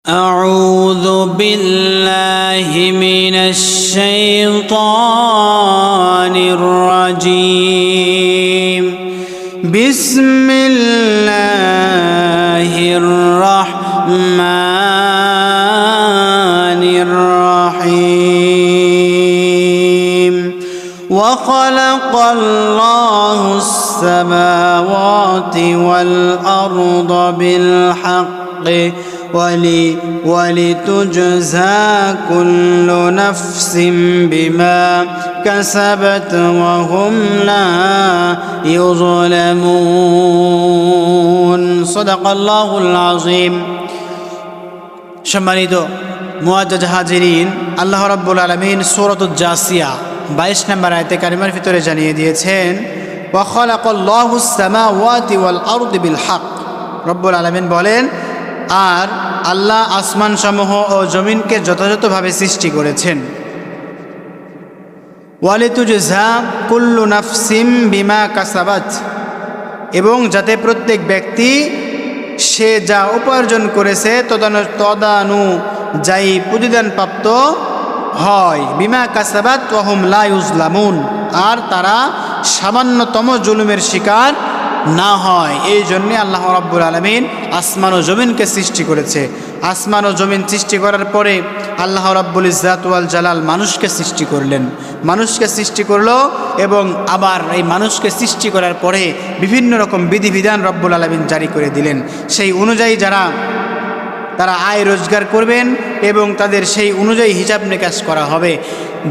أعوذ بالله من الشيطان الرجيم بسم الله الرحمن الرحيم وخلق الله السماوات والأرض بالحق ولتجزى كل نفس بما كسبت وهم لا يظلمون صدق الله العظيم সম্মানিত মুআজ্জাজ হাজিরিন, আল্লাহ রাব্বুল আলামিন সূরাতুল জাসিয়া 22 নম্বর আয়াতে কারিমার ভিতরে জানিয়ে দিয়েছেন ওয়া খালাকাল্লাহুস সামাওয়াতি ওয়াল আরদি বিল হক। রব্বুল আলামিন বলেন, আর আল্লাহ আসমান সমূহ ও জমিনকে যথাযথভাবে সৃষ্টি করেছেন। ওয়ালিতুজজা কুল্লু নাফসিম বিমা কাসাবাত, এবং যাতে প্রত্যেক ব্যক্তি সে যা উপার্জন করেছে তদানুযায়ী প্রতিদান প্রাপ্ত হয়। বিমা কাসাবাত ওয়া হুম লা ইউজলামুন, আর তারা সামান্যতম জুলুমের শিকার না হয়। এই জন্যে আল্লাহ রাব্বুল আলামিন আসমান ও জমিনকে সৃষ্টি করেছে। আসমান ও জমিন সৃষ্টি করার পরে আল্লাহ রাব্বুল ইজ্জাত ওয়াল জালাল মানুষকে সৃষ্টি করলেন। মানুষকে সৃষ্টি করলো এবং আবার এই মানুষকে সৃষ্টি করার পরে বিভিন্ন রকম বিধিবিধান রব্বুল আলামিন জারি করে দিলেন। সেই অনুযায়ী তারা আয় রোজগার করবেন এবং তাদের সেই অনুযায়ী হিসাব নিকাশ করা হবে।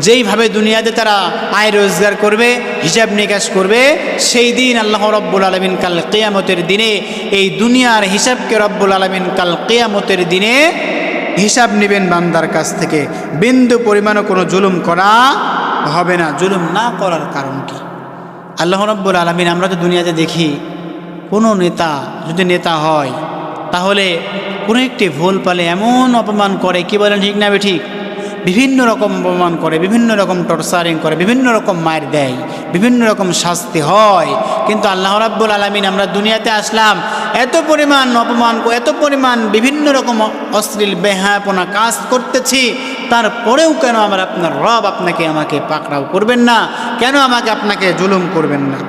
যেইভাবে দুনিয়াতে তারা আয় রোজগার করবে, হিসাব নিকাশ করবে, সেই দিন আল্লাহ রব্বুল আলামিন কাল কিয়ামতের দিনে এই দুনিয়ার হিসাবকে রব্বুল আলামিন কাল কিয়ামতের দিনে হিসাব নেবেন বান্দার কাছ থেকে। বিন্দু পরিমাণও কোনো জুলুম করা হবে না। জুলুম না করার কারণ কি? আল্লাহ রব্বুল আলামিন, আমরা তো দুনিয়াতে দেখি কোনো নেতা যদি নেতা হয় তাহলে কোনো একটি ভুল পালে এমন অপমান করে, কি বলেন ঠিক না ঠিক? বিভিন্ন রকম অপমান করে, বিভিন্ন রকম টর্চারিং করে, বিভিন্ন রকম মায়ের দেয়, বিভিন্ন রকম শাস্তি হয়। কিন্তু আল্লাহ রাব্বুল আলামিন, আমরা দুনিয়াতে আসলাম, এত পরিমাণ অপমান, এত পরিমাণ বিভিন্ন রকম অশ্লীল বেহায়াপনা কাজ করতেছি, তারপরেও কেন আপনার রব আমাকে পাকড়াও করবেন না? কেন আপনাকে জুলুম করবেন না?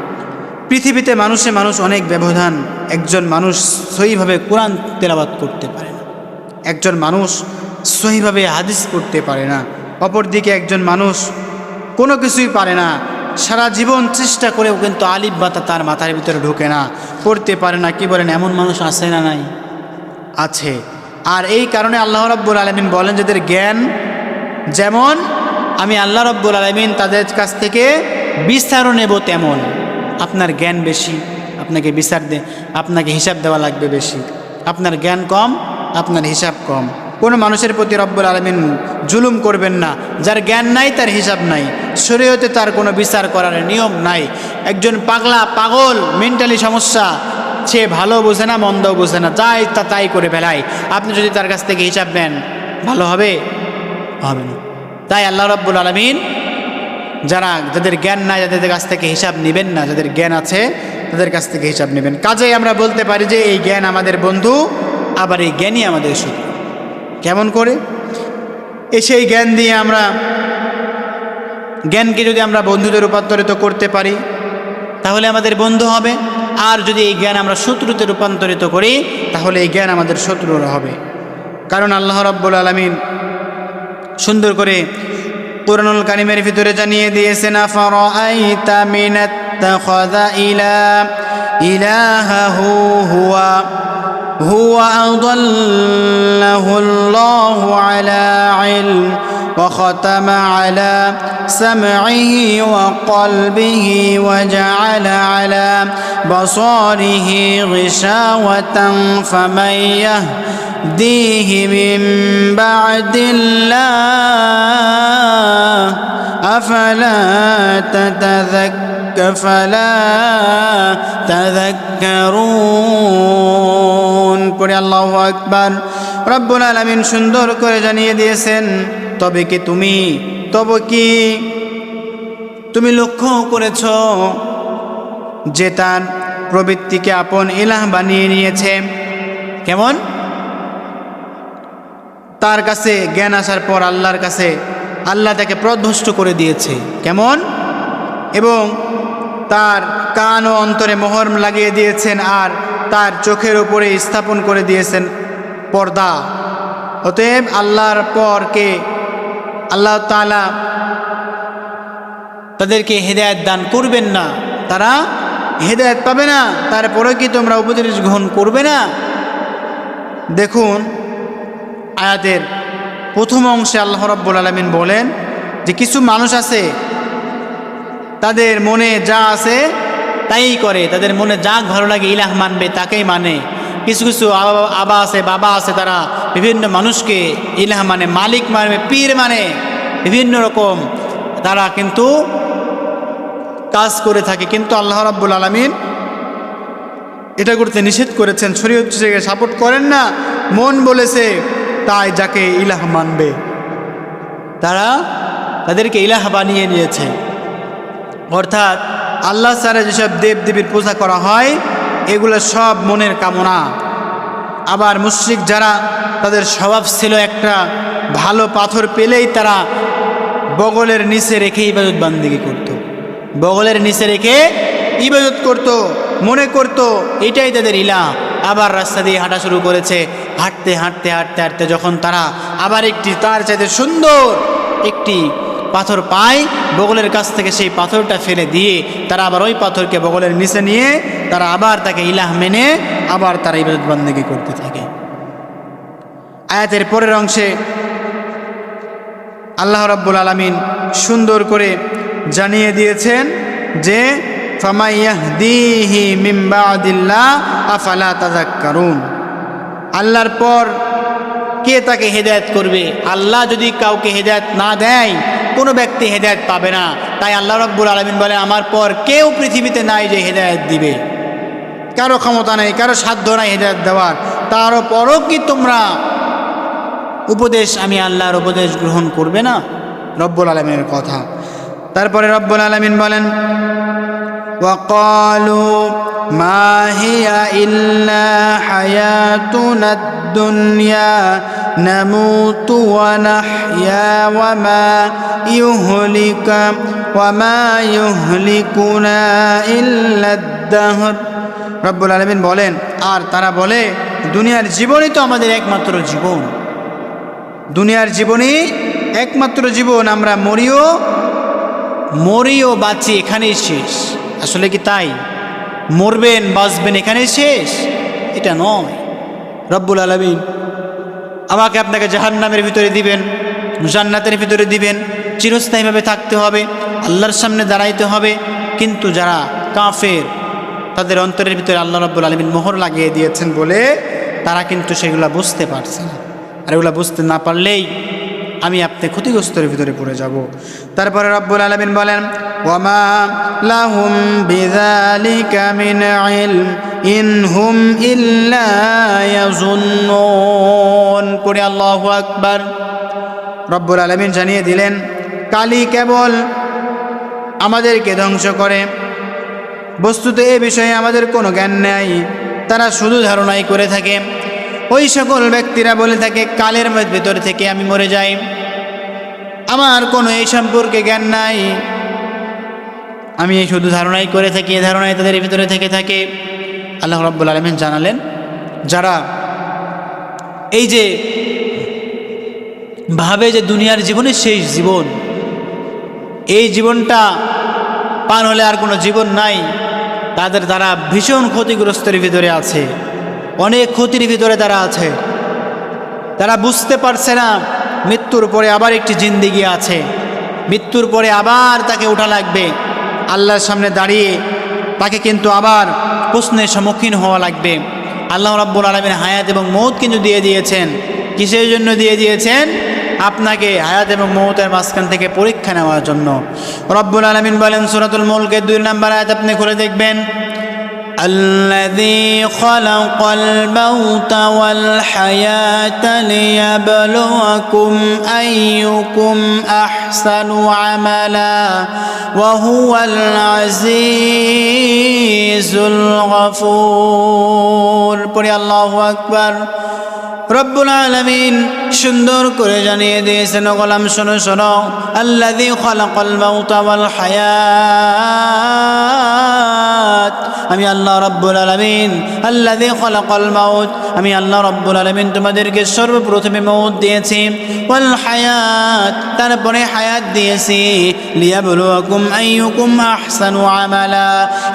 পৃথিবীতে মানুষ অনেক ব্যবধান। একজন মানুষ সহিভাবে কোরআন তেলাওয়াত করতে পারে না, একজন মানুষ সহিভাবে হাদিস পড়তে পারে না, অপরদিকে একজন মানুষ কোনো কিছুই পারে না, সারা জীবন চেষ্টা করেও কিন্তু আলিফ বাতা তার মাথার ভিতরে ঢোকে না, পড়তে পারে না। কি বলেন, এমন মানুষ আছে না? নাই, আছে। আর এই কারণে আল্লাহ রাব্বুল আলামিন বলেন, যাদের জ্ঞান যেমন আমি আল্লাহ রাব্বুল আলামিন তাদের কাছ থেকে বিচারও নেব তেমন। আপনার জ্ঞান বেশি, আপনাকে হিসাব দেওয়া লাগবে বেশি। আপনার জ্ঞান কম, আপনার হিসাব কম। কোনো মানুষের প্রতি রব্বুল আলামিন জুলুম করবেন না। যার জ্ঞান নাই তার হিসাব নাই, শরীয়তে তার কোনো বিচার করার নিয়ম নাই। একজন পাগল মেন্টালি সমস্যা, সে ভালো বোঝে না মন্দও বোঝে না, যা ইচ্ছা তাই করে ফেলায়। আপনি যদি তার কাছ থেকে হিসাব নেন, ভালো হবে? হবে না। তাই আল্লাহ রাব্বুল আলামিন যাদের জ্ঞান নাই যাদের কাছ থেকে হিসাব নেবেন না, যাদের জ্ঞান আছে তাদের কাছ থেকে হিসাব নেবেন। কাজেই আমরা বলতে পারি যে এই জ্ঞান আমাদের বন্ধু, আবার এই জ্ঞানই আমাদের শত্রু। কেমন করে? সেই জ্ঞান দিয়ে জ্ঞানকে যদি আমরা বন্ধুদের রূপান্তরিত করতে পারি তাহলে আমাদের বন্ধু হবে। আর যদি এই জ্ঞান আমরা শত্রুতে রূপান্তরিত করি তাহলে এই জ্ঞান আমাদের শত্রুরা হবে। কারণ আল্লাহ রাব্বুল আলামিন সুন্দর করে কুরআনুল কারীমের ভিতরে জানিয়ে দিয়েছেন, আফারাআইতা মিনাত্তাখাযা ইলাহাহু হুয়া আদাল্লাহুল্লাহু আলা ইলম ওয়া খাতামা আলা সামঈহি ওয়া কলবিহি ওয়া জাআলা আলা বাসারিহি গিশাওয়াতান ফামান ইয়াহদিহি মিন বা'দিল্লাহ আফালা তাযাক্কারুন। পড়ে আল্লাহু আকবার। রব্বুল আলামিন সুন্দর করে জানিয়ে দিয়েছেন, তবে কি তুমি লক্ষ্য করেছ যে তার প্রবৃত্তিকে আপন ইলাহ বানিয়ে নিয়েছে? কেমন? তার কাছে জ্ঞান আসার পর আল্লাহর কাছে আল্লাহ তাকে পথভ্রষ্ট করে দিয়েছে। কেমন? এবং তার কান ও অন্তরে মোহর লাগিয়ে দিয়েছেন আর তার চোখের উপরে স্থাপন করে দিয়েছেন পর্দা। অতএব আল্লাহর পর কে আল্লাহ তাআলা তাদেরকে হেদায়েত দান করবেন না, তারা হেদায়েত পাবে না, তারপরে কি তোমরা উপদেশ গ্রহণ করবে না? দেখুন আয়াতের প্রথম অংশে আল্লাহ রাব্বুল আলামিন বলেন যে কিছু মানুষ আছে তাদের মনে যা আছে তাই করে, তাদের মনে যা ভালো লাগে ইলাহ মানবে তাকেই মানে। কিছু কিছু বাবা আছে তারা বিভিন্ন মানুষকে ইলাহ মানে, মালিক মানে, পীর মানে, বিভিন্ন রকম তারা কিন্তু কাজ করে থাকে। কিন্তু আল্লাহ রাব্বুল আলামিন এটা করতে নিষেধ করেছেন, শরীয়ত থেকে সাপোর্ট করেন না। মন বলেছে তাই যাকে ইলাহ মানবে, তারা তাদেরকে ইলাহ বানিয়ে নিয়েছে। অর্থাৎ আল্লাহ ছাড়া যেসব দেব দেবীর পূজা করা হয় এগুলো সব মনের কামনা। আবার মুশরিক যারা, তাদের স্বভাব ছিল একটা ভালো পাথর পেলেই তারা বগলের নিচে রেখে ইবাদত বান্দিগি করত, বগলের নিচে রেখে ইবাদত করত, মনে করত এটাই তাদের ইলাহ। আবার রাস্তা দিয়ে হাঁটা শুরু করেছে, হাঁটতে হাঁটতে হাঁটতে হাঁটতে যখন তারা আবার একটি তার চাইতে সুন্দর একটি পাথর পায়, বগলের কাছ থেকে সেই পাথরটা ফেলে দিয়ে তারা আবার ওই পাথরকে বগলের নিচে নিয়ে তারা আবার তাকে ইলাহ মেনে আবার তারা ইবাদত বান্দেগী করতে থাকে। আয়াতের পরের অংশে আল্লাহ রাব্বুল আলামিন সুন্দর করে জানিয়ে দিয়েছেন যে ফামাইয়াহদিহি মিন বাদিল্লাহ আফালা তাযাক্কারুন, আল্লাহর পর কে তাকে হেদায়েত করবে? আল্লাহ যদি কাউকে হেদায়েত না দেয় কোনো ব্যক্তি হেদায়েত পাবে না। তাই আল্লাহ রাব্বুল আলামিন বলে আমার পর কেউ পৃথিবীতে নাই যে হেদায়েত দিবে, কারো ক্ষমতা নেই, কারো সাধ্য নাই হেদায়েত দেওয়ার। তারপরও কি তোমরা উপদেশ, আমি আল্লাহর উপদেশ গ্রহণ করবে না? রব্বুল আলামিনের কথা। তারপরে রব্বুল আলামিন বলেন ওয়াকালু মা হিয়া ইল্লা হায়াতুনাদ দুনিয়া নামুতু ওয়া নাহইয়া ওয়া মা ইউহলিকুনা ইল্লাদ দাহর। রব্বুল আলামিন বলেন আর তারা বলে দুনিয়ার জীবনই তো আমাদের একমাত্র জীবন, দুনিয়ার জীবনই একমাত্র জীবন, আমরা মরিও বাঁচি এখানেই শেষ। আসলে কি তাই? মরবেন বাঁচবেন এখানেই শেষ? এটা নয়। রব্বুল আলামিন আমাকে আপনাকে জাহান্নামের ভিতরে দিবেন, জান্নাতের ভিতরে দিবেন, চিরস্থায়ীভাবে থাকতে হবে, আল্লাহর সামনে দাঁড়াইতে হবে। কিন্তু যারা কাফের তাদের অন্তরের ভিতরে আল্লাহ রব্বুল আলামিন মোহর লাগিয়ে দিয়েছেন বলে তারা কিন্তু সেগুলো বুঝতে পারছে না। আর এগুলো বুঝতে না পারলেই আমি আপনি ক্ষতিগ্রস্তের ভিতরে পড়ে যাব। তারপরে রব্বুল আলামিন বলেন ওয়ামা লাহুম বিযালিকা মিন ইলম ইন হুম ইল্লা ইয়াযুন্নুন। পড়ে আল্লাহু আকবার। রব্বুল আলামিন জানিয়ে দিলেন কালি কেবল আমাদেরকে ধ্বংস করে, বস্তুত এ বিষয়ে আমাদের কোনো জ্ঞান নেই, তারা শুধু ধারণাই করে থাকে। ওই সকল ব্যক্তিরা বলে থাকে কালের ভিতর থেকে আমি মরে যাই, আমার কোনো এই সম্পর্কে জ্ঞান নাই, আমি এই শুধু ধারণাই করে থাকি, এই ধারণাই তাদের ভিতরে থেকে থাকে। আল্লাহ রাব্বুল আলামিন জানালেন যারা এই যে ভাবে যে দুনিয়ার জীবনের শেষ জীবন, এই জীবনটা পার হলে আর কোনো জীবন নাই, তারা ভীষণ ক্ষতিগ্রস্তের ভিতরে আছে, অনেক ক্ষতির ভিতরে তারা আছে। তারা বুঝতে পারছে না মৃত্যুর পরে আবার একটি জিন্দেগি আছে, মৃত্যুর পরে আবার তাকে ওঠা লাগবে, আল্লাহর সামনে দাঁড়িয়ে তাকে কিন্তু আবার প্রশ্নের সম্মুখীন হওয়া লাগবে। আল্লাহ রাব্বুল আলামিন হায়াত এবং মৌত কিন্তু দিয়ে দিয়েছেন। কিসের জন্য দিয়ে দিয়েছেন? আপনাকে হায়াত এবং মৌতের মাঝখান থেকে পরীক্ষা নেওয়ার জন্য। রব্বুল আলামিন বলেন সূরাতুল মুলকের 2 নম্বর আয়াত আপনি খুলে দেখবেন الذي خلق الموت والحياة ليبلوكم أيكم أحسن عملا وهو العزيز الغفور। পড়ি আল্লাহু আকবার। রব্বুল আলামিন সুন্দর করে জানিয়ে দিয়েছেন, গোলাম শোনো শোনো, আল্লাযী খালাকাল মাউতা ওয়াল হায়াত, আমি আল্লাহ রব্বুল আলামিন, আল্লাযী খালাকাল মাউত, আমি আল্লাহ রব্বুল আলামিন তোমাদেরকে সর্বপ্রথমে মউত দিয়েছি, ওয়াল হায়াত, তারপরে হায়াত দিয়েছি, লিয়াবলুয়াকুম আইয়ুকুম আহসানু আমালা,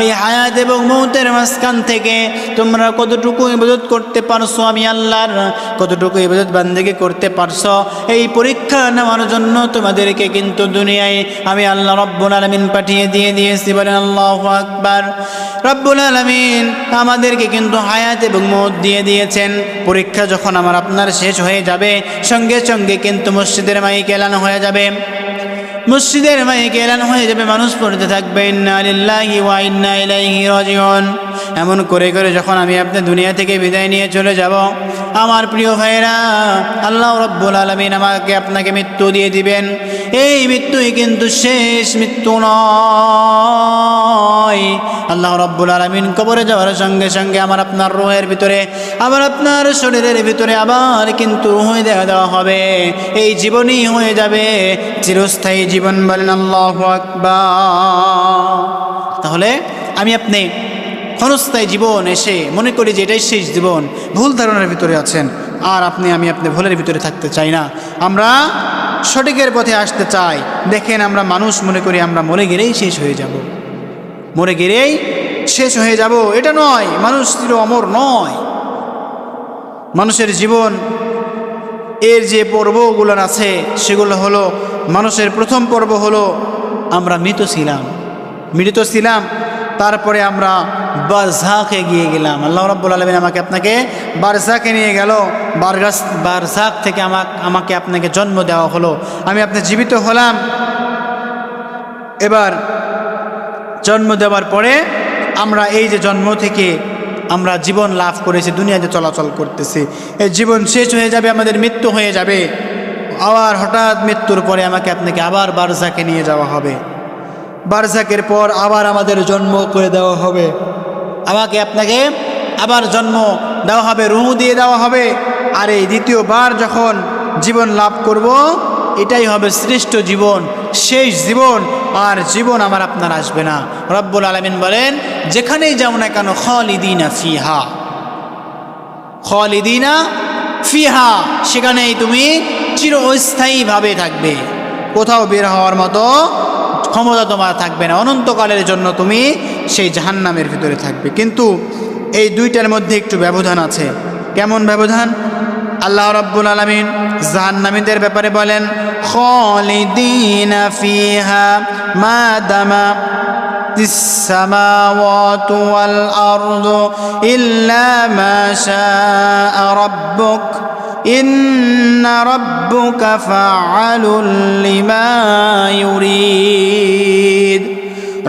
এই হায়াত এবং মউতের মাঝখান থেকে তোমরা কতটুকু ইবাদত করতে পারছো, আমি আল্লাহর কতটুকু ইবাদত বান্দেগি করতে পারছো, এই পরীক্ষা নেওয়ার জন্য তোমাদেরকে কিন্তু দুনিয়ায় আমি আল্লাহ রব্বুল আলামিন পাঠিয়ে দিয়েছি। বলেন আল্লাহু আকবার। রব্বুল আলামিন আমাদেরকে কিন্তু হায়াত এবং মউত দিয়ে দিয়েছেন। পরীক্ষা যখন আমার আপনার শেষ হয়ে যাবে, সঙ্গে সঙ্গে কিন্তু মসজিদের মাইক এলান হয়ে যাবে, মসজিদের মাইকে এলান হয়ে যাবে, মানুষ পড়তে থাকবে ইন্না লিল্লাহি ওয়া ইন্না ইলাইহি রাজিউন। এমন করে করে যখন আমি আপনি দুনিয়া থেকে বিদায় নিয়ে চলে যাব, আমার প্রিয় ভাইরা, আল্লাহ রব্বুল আলামিন আমাকে আপনাকে মৃত্যু দিয়ে দিবেন। এই মৃত্যুই কিন্তু শেষ মৃত্যু নয়। আল্লাহ রব্বুল আলামিন কবরে যাওয়ার সঙ্গে সঙ্গে আমার আপনার রূহের ভিতরে, আবার আপনার শরীরের ভিতরে আবার কিন্তু হয়ে দেওয়া হবে, এই জীবনই হয়ে যাবে চিরস্থায়ী জীবন। বলেন আল্লাহু আকবার। তাহলে আমি আপনি ক্ষণস্থায়ী জীবন এসে মনে করি যে এটাই শেষ জীবন, ভুল ধারণার ভিতরে আছেন। আর আপনি ভুলের ভিতরে থাকতে চাই না, আমরা সঠিকের পথে আসতে চাই। দেখেন, আমরা মানুষ মনে করি আমরা মরে গেলেই শেষ হয়ে যাব, মরে গেলেই শেষ হয়ে যাব, এটা নয়। মানুষ চির অমর নয়। মানুষের জীবন এর যে পর্বগুলো আছে সেগুলো হলো, মানুষের প্রথম পর্ব হলো আমরা মৃত ছিলাম, তারপরে আমরা বারজাখে গিয়ে গেলাম। আল্লাহ রাব্বুল আলামিন আমাকে আপনাকে বারজাখে নিয়ে গেল, বারজাখ থেকে আমাকে আপনাকে জন্ম দেওয়া হলো, আমি আপনি জীবিত হলাম। এবার জন্ম দেওয়ার পরে আমরা এই যে জন্ম থেকে আমরা জীবন লাভ করেছি, দুনিয়াতে চলাচল করতেছি, এই জীবন শেষ হয়ে যাবে, আমাদের মৃত্যু হয়ে যাবে। আবার হঠাৎ মৃত্যুর পরে আমাকে আপনাকে আবার বারজাখে নিয়ে যাওয়া হবে, বারজাখের পর আবার আমাদের জন্ম করে দেওয়া হবে, আমাকে আপনাকে আবার জন্ম দেওয়া হবে, রূহ দিয়ে দেওয়া হবে। আর এই দ্বিতীয়বার যখন জীবন লাভ করব, এটাই হবে শ্রেষ্ঠ জীবন, শেষ জীবন। আর জীবন আমার আপনার আসবে না। রব্বুল আলামিন বলেন, যেখানেই যাও না কেন, খালিদিনা ফিহা, সেখানেই তুমি চিরস্থায়ীভাবে থাকবে, কোথাও বের হওয়ার মতো ক্ষমতা তোমার থাকবে না, অনন্তকালের জন্য তুমি সেই জাহান্নামের ভিতরে থাকবে। কিন্তু এই দুইটার মধ্যে একটু ব্যবধান আছে। কেমন ব্যবধান? আল্লাহ রাব্বুল আলামিন জাহান্নামীদের ব্যাপারে বলেন, খালিদিনা ফিহা মা দামা السماوات والأرض إلا ما شاء ربك إن ربك فعال لما يريد।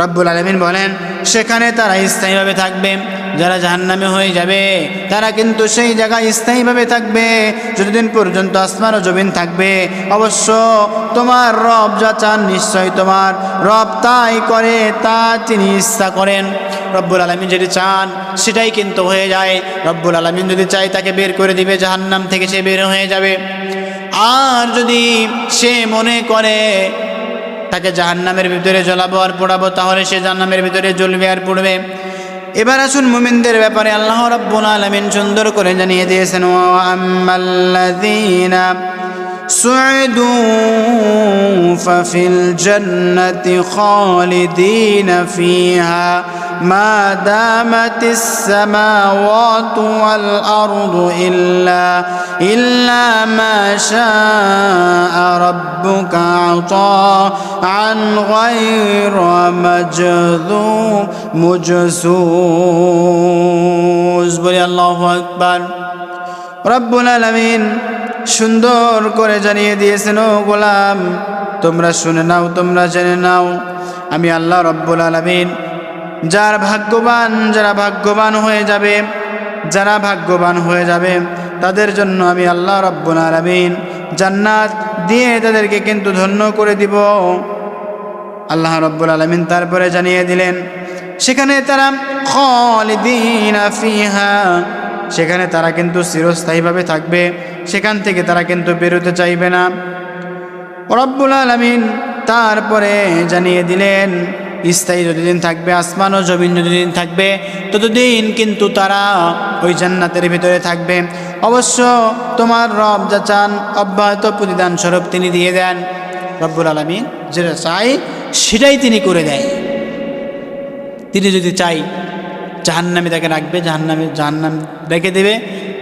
রব্বুল আলামিন বলেন, সেখানে তারা স্থায়ীভাবে থাকবে। যারা জাহান্নামে হয়ে যাবে তারা কিন্তু সেই জায়গায় স্থায়ীভাবে থাকবে যতদিন পর্যন্ত আসমান ও জমিন থাকবে। অবশ্য তোমার রব যা চান, নিশ্চয়ই তোমার রব তাই করে, তা তিনি ইচ্ছা করেন। রব্বুল আলামিন যদি চান সেটাই কিন্তু হয়ে যায়। রব্বুল আলামিন যদি চায় তাকে বের করে দিবে জাহান্নাম থেকে, সে বের হয়ে যাবে। আর যদি সে মনে করে তাকে জাহান্নামের ভিতরে জ্বলাবো আর পোড়াবো, তাহলে সে জাহান্নামের ভিতরে জ্বলবে আর পুড়বে। এবার আসুন মুমিনদের ব্যাপারে আল্লাহ রাব্বুল আলামিন সুন্দর করে জানিয়ে দিয়েছেন, ওয়া আম্মাল্লাযীনা সুইদু ফাফিল জান্নাতি খালিদিনা ফিহা মা দামাতিস সামাওয়াতু ওয়াল আরদু ইল্লা মা শাআ রাব্বুকা আতাআন গায়রা মুজজুজ। বলি আল্লাহু আকবার। রব্বুল আলামিন সুন্দর করে জানিয়ে দিয়েছেন, ও গোলাম তোমরা শুনে নাও, তোমরা জেনে নাও, আমি আল্লাহ রব্বুল আলামিন যারা ভাগ্যবান হয়ে যাবে তাদের জন্য আমি আল্লাহ রব্বুল আলামিন জান্নাত দিয়ে তাদেরকে কিন্তু ধন্য করে দিব। আল্লাহ রব্বুল আলামিন তারপরে জানিয়ে দিলেন, সেখানে তারা খালিদিনা ফিহা, সেখানে তারা কিন্তু চিরস্থায়ীভাবে থাকবে, সেখান থেকে তারা কিন্তু বেরোতে চাইবে না। রব্বুল আলামিন তারপরে জানিয়ে দিলেন, স্থায়ী যতদিন থাকবে, আসমান ও জমিন যতদিন থাকবে, ততদিন কিন্তু তারা ওই জান্নাতের ভিতরে থাকবে। অবশ্য তোমার রব যা চান অব্যাহত প্রতিদান স্বরূপ তিনি দিয়ে দেন। রব্বুল আলামিন যেটা চাই সেটাই তিনি করে দেয়। তিনি যদি চাই জাহান্নামে তাকে রাখবে, জাহান্নাম রেখে দেবে।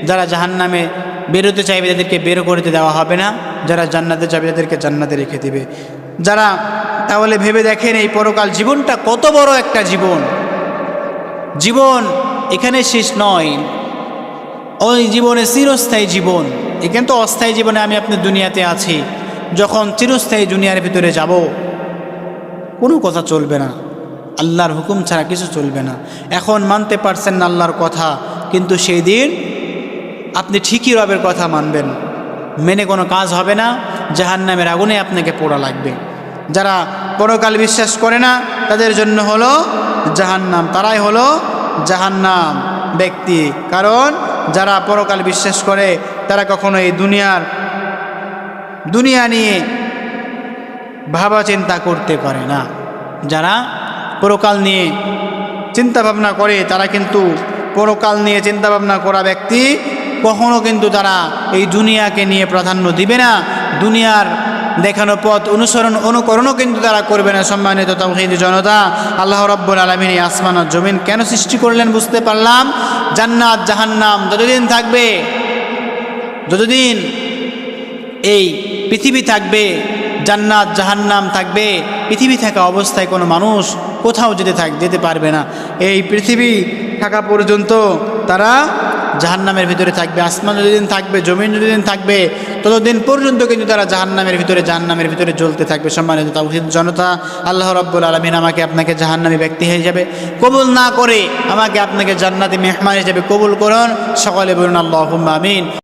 যারা জাহান্নামে বেরোতে চাইবে তাদেরকে বের করতে দেওয়া হবে না, যারা জান্নাতে যাবে তাদেরকে জান্নাতে রেখে দেবে। যারা তাহলে ভেবে দেখেন এই পরকাল জীবনটা কত বড় একটা জীবন। জীবন এখানে শেষ নয়, ওই জীবনে চিরস্থায়ী জীবন। এখানে তো অস্থায়ী জীবনে আমি আপনি দুনিয়াতে আছি, যখন চিরস্থায়ী দুনিয়ার ভিতরে যাব কোনো কথা চলবে না, আল্লাহর হুকুম ছাড়া কিছু চলবে না। এখন মানতে পারছেন না আল্লাহর কথা, কিন্তু সেই দিন আপনি ঠিকই রবের কথা মানবেন, মেনে কোনো কাজ হবে না, জাহান্নামের আগুনে আপনাকে পোড়া লাগবে। যারা পরকাল বিশ্বাস করে না তাদের জন্য হলো জাহান্নাম, তারাই হলো জাহান্নাম ব্যক্তি। কারণ যারা পরকাল বিশ্বাস করে তারা কখনো এই দুনিয়া নিয়ে ভাবা চিন্তা করতে পারে না। যারা পরকাল নিয়ে চিন্তা ভাবনা করে তারা কিন্তু পরকাল নিয়ে চিন্তা ভাবনা করা ব্যক্তি কখনো কিন্তু তারা এই দুনিয়াকে নিয়ে প্রাধান্য দিবে না, দুনিয়ার দেখানো পথ অনুকরণও কিন্তু তারা করবে না। সম্মানিত তাওহীদি জনতা, আল্লাহ রাব্বুল আলামিন এই আসমান ও জমিন কেন সৃষ্টি করলেন বুঝতে পারলাম। জান্নাত জাহান্নাম যতদিন থাকবে, যতদিন এই পৃথিবী থাকবে, জান্নাত জাহান্নাম থাকবে। পৃথিবী থাকা অবস্থায় কোনো মানুষ কোথাও যেতে পারবে না। এই পৃথিবী থাকা পর্যন্ত তারা জাহান্নামের ভিতরে থাকবে। আসমান যতদিন থাকবে, জমিন যতদিন থাকবে, ততদিন পর্যন্ত কিন্তু তারা জাহান্নামের ভিতরে জ্বলতে থাকবে। সম্মানিত তাওহীদ জনতা, আল্লাহ রাব্বুল আলামিন আমাকে আপনাকে জাহান্নামী ব্যক্তি হিসেবে কবুল না করে আমাকে আপনাকে জান্নাতি মেহমান হিসেবে কবুল করুন। সকলে বলুন আল্লাহুম্মা আমিন।